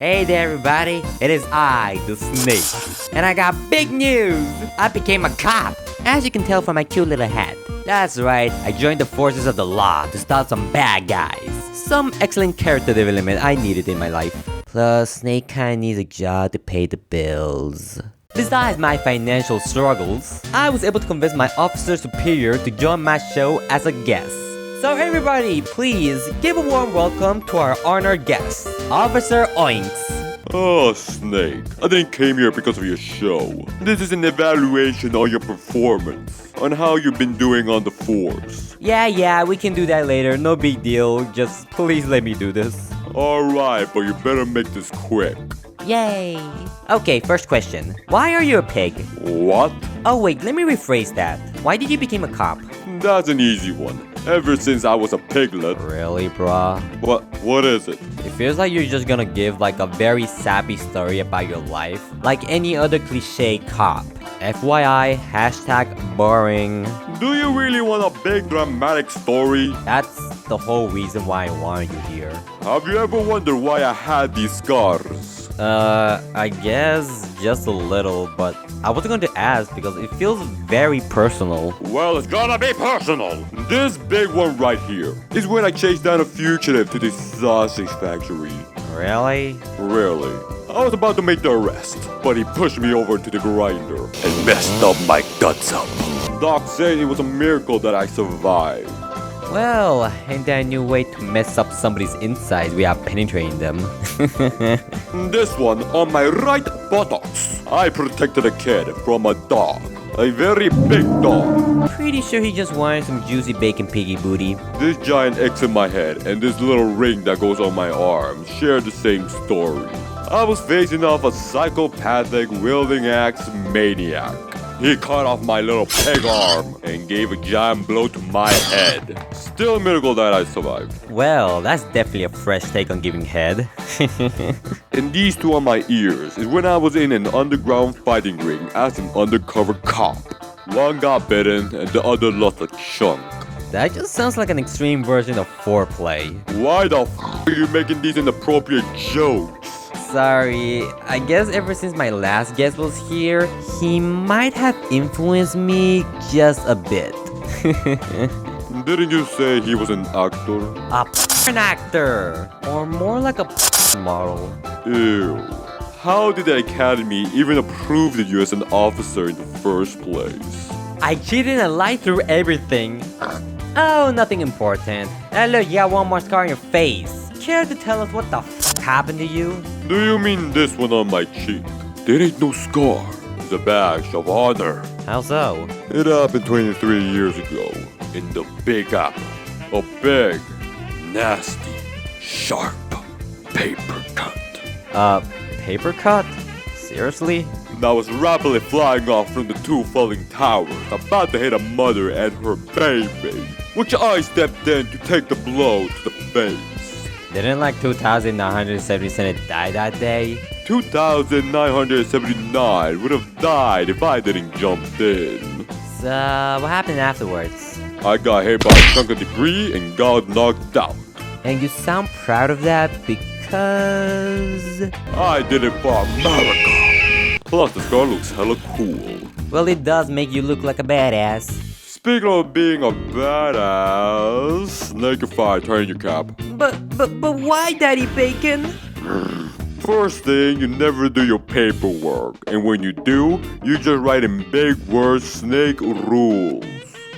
Hey there everybody, it is I, the Snake. And I got big news! I became a cop! As you can tell from my cute little hat. That's right, I joined the forces of the law to stop some bad guys. Some excellent character development I needed in my life. Plus, Snake kinda needs a job to pay the bills. Besides my financial struggles, I was able to convince my officer superior to join my show as a guest. So everybody, please give a warm welcome to our honored guest, Officer Oinks. Oh, Snake, I didn't came here because of your show. This is an evaluation on your performance, on how you've been doing on the force. Yeah, we can do that later, no big deal, just please let me do this. Alright, but you better make this quick. Yay! Okay, first question. Why are you a pig? What? Oh wait, let me rephrase that. Why did you become a cop? That's an easy one. Ever since I was a piglet. Really, bruh? What is it? It feels like you're just gonna give like a very sappy story about your life, like any other cliche cop. FYI, hashtag boring. Do you really want a big dramatic story? That's the whole reason why I wanted you here. Have you ever wondered why I had these scars? I guess just a little, but I wasn't going to ask because it feels very personal. Well, it's gonna be personal. This big one right here is when I chased down a fugitive to this sausage factory. Really? Really? I was about to make the arrest, but he pushed me over to the grinder and messed up my guts up. Doc said it was a miracle that I survived. Well, ain't that a new way to mess up somebody's insides without penetrating them? This one on my right buttocks. I protected a kid from a dog. A very big dog. Pretty sure he just wanted some juicy bacon piggy booty. This giant X in my head and this little ring that goes on my arm share the same story. I was facing off a psychopathic wielding axe maniac. He cut off my little peg arm and gave a giant blow to my head. Still a miracle that I survived. Well, that's definitely a fresh take on giving head. And these two on my ears is when I was in an underground fighting ring as an undercover cop. One got bitten and the other lost a chunk. That just sounds like an extreme version of foreplay. Why the f are you making these inappropriate jokes? Sorry, I guess ever since my last guest was here, he might have influenced me just a bit. Didn't you say he was an actor? An actor! Or more like a model. Ew. How did the Academy even approve you as an officer in the first place? I cheated and lied through everything. Oh, nothing important. Look, you got one more scar on your face. Care to tell us what the happened to you? Do you mean this one on my cheek? There ain't no scar. It's a badge of honor. How so? It happened 23 years ago in the Big Apple. A big, nasty, sharp paper cut. Paper cut? Seriously? That was rapidly flying off from the two falling towers, about to hit a mother and her baby, which I stepped in to take the blow to the face. Didn't like 2,977 die that day? 2,979 would have died if I didn't jump in. So, what happened afterwards? I got hit by a chunk of debris and got knocked out. And you sound proud of that because... I did it for America. Plus, the scar looks hella cool. Well, it does make you look like a badass. Speaking of being a badass, Snake, if I turn your cap. But why, Daddy Bacon? First thing, you never do your paperwork. And when you do, you just write in big words, Snake rules.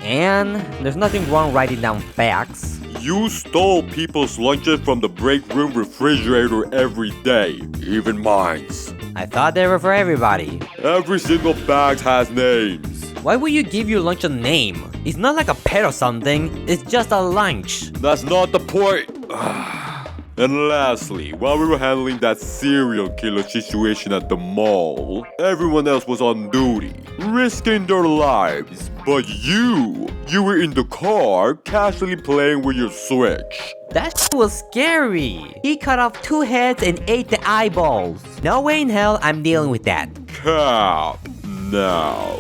And there's nothing wrong writing down facts. You stole people's lunches from the break room refrigerator every day, even mine's. I thought they were for everybody. Every single bag has names. Why would you give your lunch a name? It's not like a pet or something, it's just a lunch. That's not the point. And lastly, while we were handling that serial killer situation at the mall, everyone else was on duty, risking their lives. But you were in the car, casually playing with your Switch. That was scary. He cut off 2 heads and ate the eyeballs. No way in hell I'm dealing with that. Cap, now.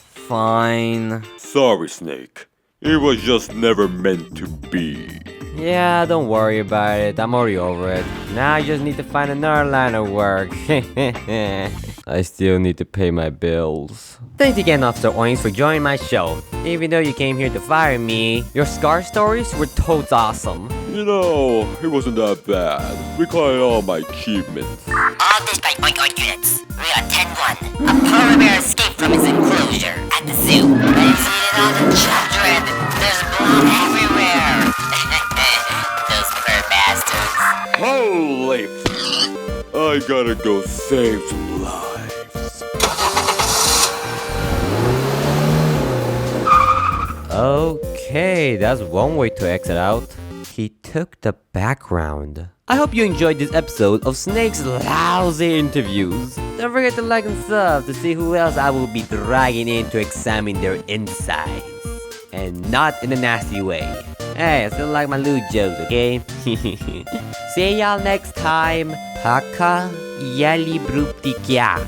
Fine. Sorry, Snake. It was just never meant to be. Yeah, don't worry about it. I'm already over it. Now I just need to find another line of work. I still need to pay my bills. Thanks again, Officer Oinks, for joining my show. Even though you came here to fire me, your scar stories were totes awesome. You know, it wasn't that bad. We caught all my achievements. All district Oink Oink units. We are 10-1. A polar bear escaped from his enclosure at the zoo. He's eating all the children. There's blood everywhere. Those poor bastards. Holy I gotta go save some lives. Okay, that's one way to exit out. He took the background. I hope you enjoyed this episode of Snake's lousy interviews. Don't forget to like and sub to see who else I will be dragging in to examine their insides. And not in a nasty way. Hey, I still like my lewd jokes, okay? See y'all next time. Paka yali bruptikya.